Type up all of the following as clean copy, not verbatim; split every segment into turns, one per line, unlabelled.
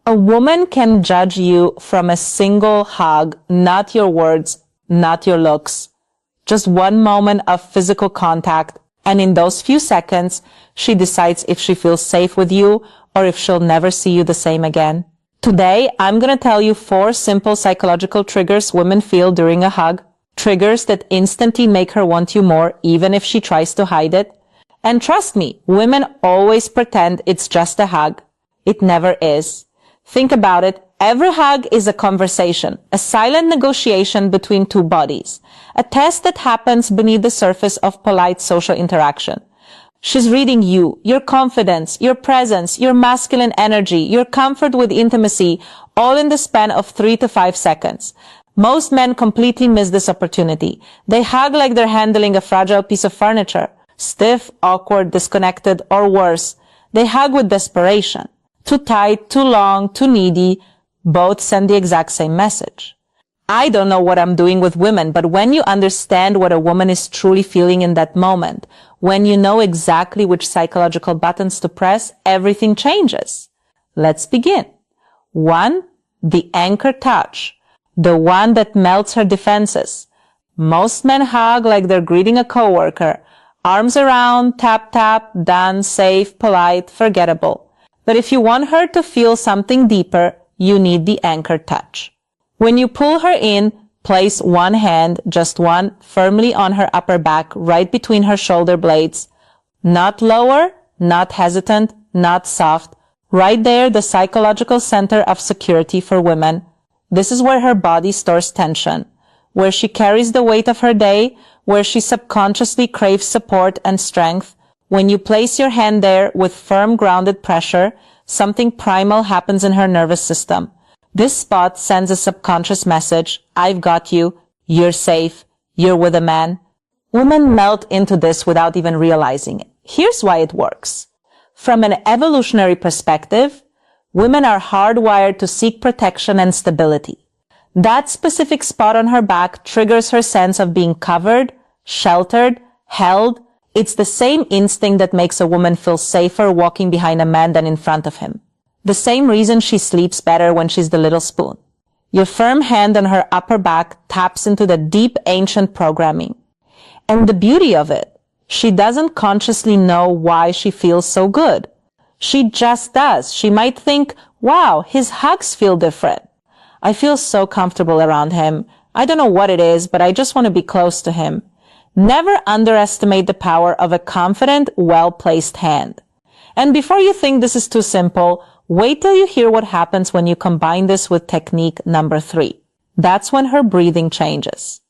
A woman can judge you from a single hug, not your words, not your looks. Just one moment of physical contact, and in those few seconds, she decides if she feels safe with you or if she'll never see you the same again. Today, I'm going to tell you 4 simple psychological triggers women feel during a hug. Triggers that instantly make her want you more, even if she tries to hide it. And trust me, women always pretend it's just a hug. It never is. Think about it. Every hug is a conversation, a silent negotiation between 2 bodies, a test that happens beneath the surface of polite social interaction. She's reading you, your confidence, your presence, your masculine energy, your comfort with intimacy, all in the span of 3 to 5 seconds. Most men completely miss this opportunity. They hug like they're handling a fragile piece of furniture. Stiff, awkward, disconnected, or worse. They hug with desperation. Too tight, too long, too needy. Both send the exact same message. I don't know what I'm doing with women, but when you understand what a woman is truly feeling in that moment, when you know exactly which psychological buttons to press, everything changes. Let's begin. 1. The anchor touch. The one that melts her defenses. Most men hug like they're greeting a coworker. Arms around, tap tap, done, safe, polite, forgettable. But if you want her to feel something deeper, you need the anchor touch. When you pull her in, place one hand, just one, firmly on her upper back, right between her shoulder blades. Not lower, not hesitant, not soft. Right there, the psychological center of security for women. This is where her body stores tension, where she carries the weight of her day, where she subconsciously craves support and strength. When you place your hand there with firm, grounded pressure, something primal happens in her nervous system. This spot sends a subconscious message: I've got you, you're safe, you're with a man. Women melt into this without even realizing it. Here's why it works. From an evolutionary perspective, women are hardwired to seek protection and stability. That specific spot on her back triggers her sense of being covered, sheltered, held. It's the same instinct that makes a woman feel safer walking behind a man than in front of him. The same reason she sleeps better when she's the little spoon. Your firm hand on her upper back taps into the deep ancient programming. And the beauty of it, she doesn't consciously know why she feels so good. She just does. She might think, wow, his hugs feel different. I feel so comfortable around him. I don't know what it is, but I just want to be close to him. Never underestimate the power of a confident, well-placed hand. And before you think this is too simple, wait till you hear what happens when you combine this with technique number 3. That's when her breathing changes.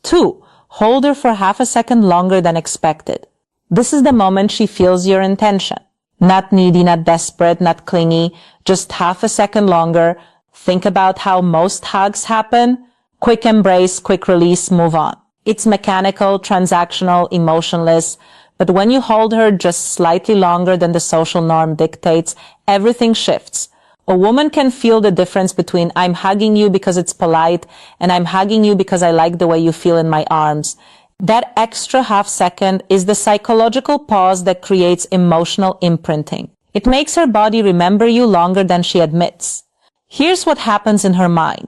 2. Hold her for half a second longer than expected. This is the moment she feels your intention. Not needy, not desperate, not clingy, just half a second longer. Think about how most hugs happen. Quick embrace, quick release, move on. It's mechanical, transactional, emotionless. But when you hold her just slightly longer than the social norm dictates, everything shifts. A woman can feel the difference between I'm hugging you because it's polite and I'm hugging you because I like the way you feel in my arms. That extra half second is the psychological pause that creates emotional imprinting. It makes her body remember you longer than she admits. Here's what happens in her mind.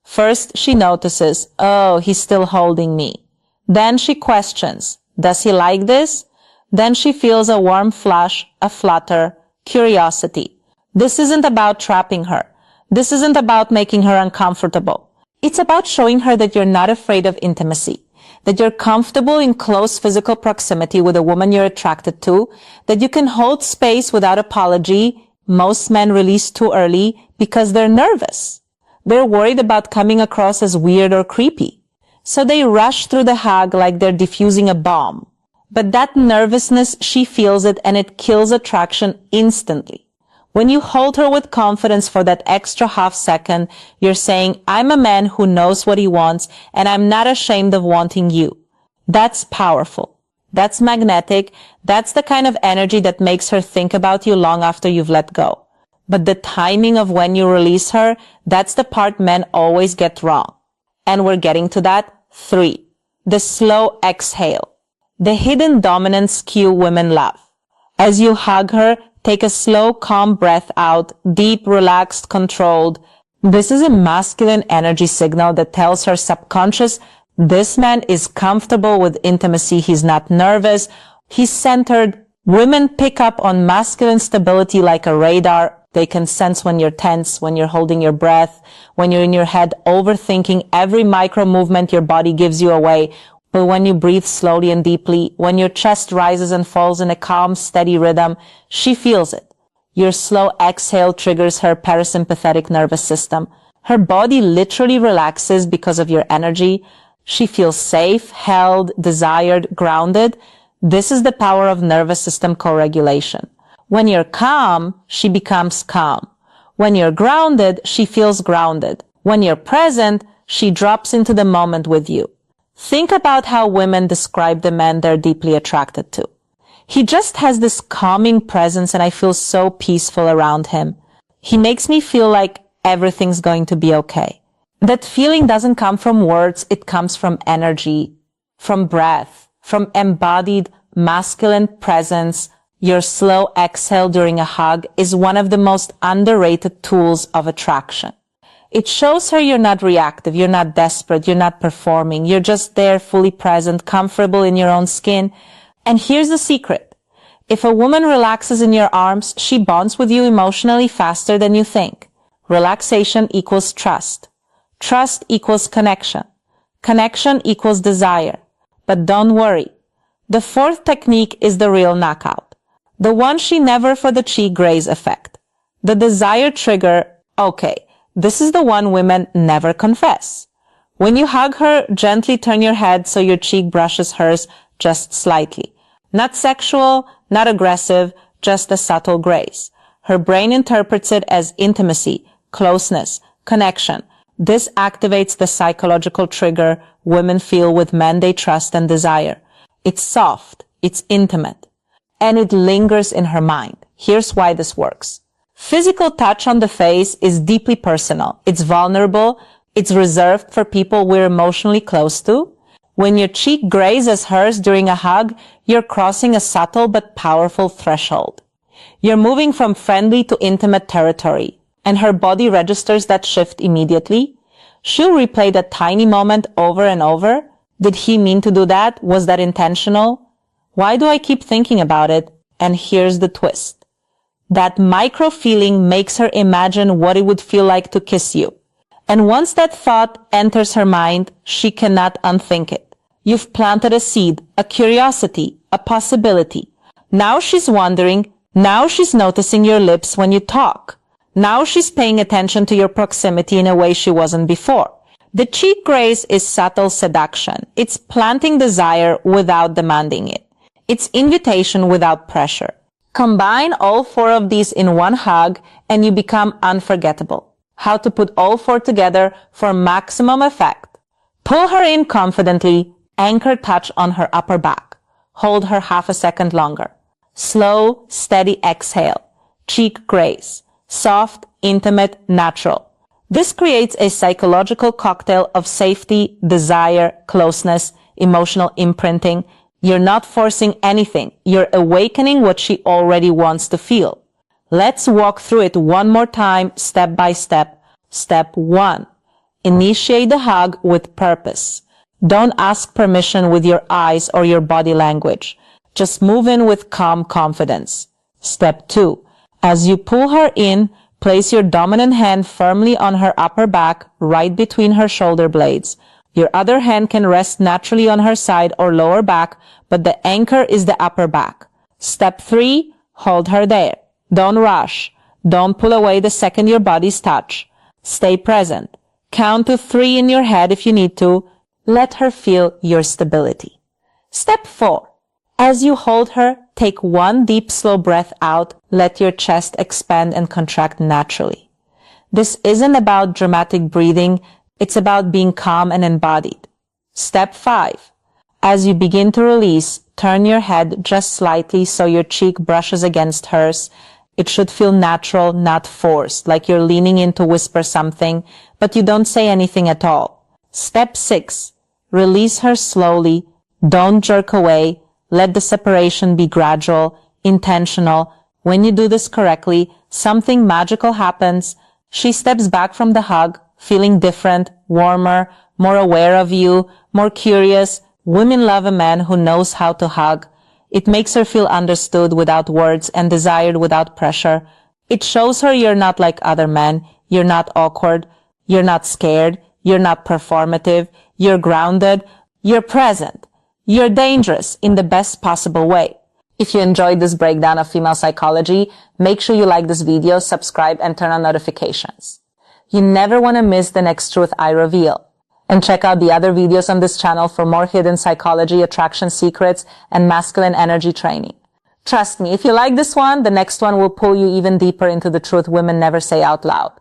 First, she notices, oh, he's still holding me. Then she questions, does he like this? Then she feels a warm flush, a flutter, curiosity. This isn't about trapping her. This isn't about making her uncomfortable. It's about showing her that you're not afraid of intimacy, that you're comfortable in close physical proximity with a woman you're attracted to, that you can hold space without apology. Most men release too early because they're nervous. They're worried about coming across as weird or creepy. So they rush through the hug like they're defusing a bomb. But that nervousness, she feels it and it kills attraction instantly. When you hold her with confidence for that extra half second, you're saying, I'm a man who knows what he wants and I'm not ashamed of wanting you. That's powerful. That's magnetic. That's the kind of energy that makes her think about you long after you've let go. But the timing of when you release her, that's the part men always get wrong. And we're getting to that. 3. The slow exhale. The hidden dominance cue women love. As you hug her, Take a slow, calm breath out, deep, relaxed, controlled. This is a masculine energy signal that tells her subconscious, this man is comfortable with intimacy. He's not nervous. He's centered. Women pick up on masculine stability like a radar. They can sense when you're tense, when you're holding your breath, when you're in your head overthinking every micro movement your body gives you away. But when you breathe slowly and deeply, when your chest rises and falls in a calm, steady rhythm, she feels it. Your slow exhale triggers her parasympathetic nervous system. Her body literally relaxes because of your energy. She feels safe, held, desired, grounded. This is the power of nervous system co-regulation. When you're calm, she becomes calm. When you're grounded, she feels grounded. When you're present, she drops into the moment with you. Think about how women describe the man they're deeply attracted to. He just has this calming presence and I feel so peaceful around him. He makes me feel like everything's going to be okay. That feeling doesn't come from words, it comes from energy, from breath, from embodied masculine presence. Your slow exhale during a hug is one of the most underrated tools of attraction. It shows her you're not reactive, you're not desperate, you're not performing, you're just there, fully present, comfortable in your own skin. And here's the secret. If a woman relaxes in your arms, she bonds with you emotionally faster than you think. Relaxation equals trust. Trust equals connection. Connection equals desire. But don't worry. The fourth technique is the real knockout. The one she never for the cheek graze effect. The desire trigger, okay, this is the one women never confess. When you hug her, gently turn your head so your cheek brushes hers just slightly. Not sexual, not aggressive, just a subtle graze. Her brain interprets it as intimacy, closeness, connection. This activates the psychological trigger women feel with men they trust and desire. It's soft, it's intimate, and it lingers in her mind. Here's why this works. Physical touch on the face is deeply personal. It's vulnerable. It's reserved for people we're emotionally close to. When your cheek grazes hers during a hug, you're crossing a subtle but powerful threshold. You're moving from friendly to intimate territory, and her body registers that shift immediately. She'll replay that tiny moment over and over. Did he mean to do that? Was that intentional? Why do I keep thinking about it? And here's the twist. That micro feeling makes her imagine what it would feel like to kiss you. And once that thought enters her mind, she cannot unthink it. You've planted a seed, a curiosity, a possibility. Now she's wondering. Now she's noticing your lips when you talk. Now she's paying attention to your proximity in a way she wasn't before. The cheek graze is subtle seduction. It's planting desire without demanding it. It's invitation without pressure. Combine all four of these in one hug and you become unforgettable. How to put all four together for maximum effect. Pull her in confidently, anchor touch on her upper back. Hold her half a second longer. Slow, steady exhale. Cheek graze. Soft, intimate, natural. This creates a psychological cocktail of safety, desire, closeness, emotional imprinting. You're not forcing anything. You're awakening what she already wants to feel. Let's walk through it one more time, step by step. Step 1. Initiate the hug with purpose. Don't ask permission with your eyes or your body language. Just move in with calm confidence. Step 2. As you pull her in, place your dominant hand firmly on her upper back, right between her shoulder blades. Your other hand can rest naturally on her side or lower back, but the anchor is the upper back. Step 3, hold her there. Don't rush. Don't pull away the second your bodies touch. Stay present. Count to 3 in your head if you need to. Let her feel your stability. Step 4. As you hold her, take one deep, slow breath out. Let your chest expand and contract naturally. This isn't about dramatic breathing. It's about being calm and embodied. Step 5. As you begin to release, turn your head just slightly so your cheek brushes against hers. It should feel natural, not forced, like you're leaning in to whisper something, but you don't say anything at all. Step 6. Release her slowly. Don't jerk away. Let the separation be gradual, intentional, When you do this correctly, something magical happens. She steps back from the hug, feeling different, warmer, more aware of you, more curious. Women love a man who knows how to hug. It makes her feel understood without words and desired without pressure. It shows her you're not like other men. You're not awkward. You're not scared. You're not performative. You're grounded. You're present. You're dangerous in the best possible way. If you enjoyed this breakdown of female psychology, make sure you like this video, subscribe, and turn on notifications. You never want to miss the next truth I reveal. And check out the other videos on this channel for more hidden psychology, attraction secrets, and masculine energy training. Trust me, if you like this one, the next one will pull you even deeper into the truth women never say out loud.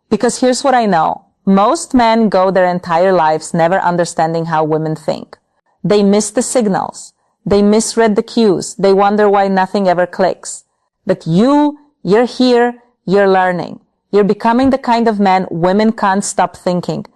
Because here's what I know. Most men go their entire lives never understanding how women think. They miss the signals. They misread the cues. They wonder why nothing ever clicks. But you're here, you're learning. You're becoming the kind of man women can't stop thinking.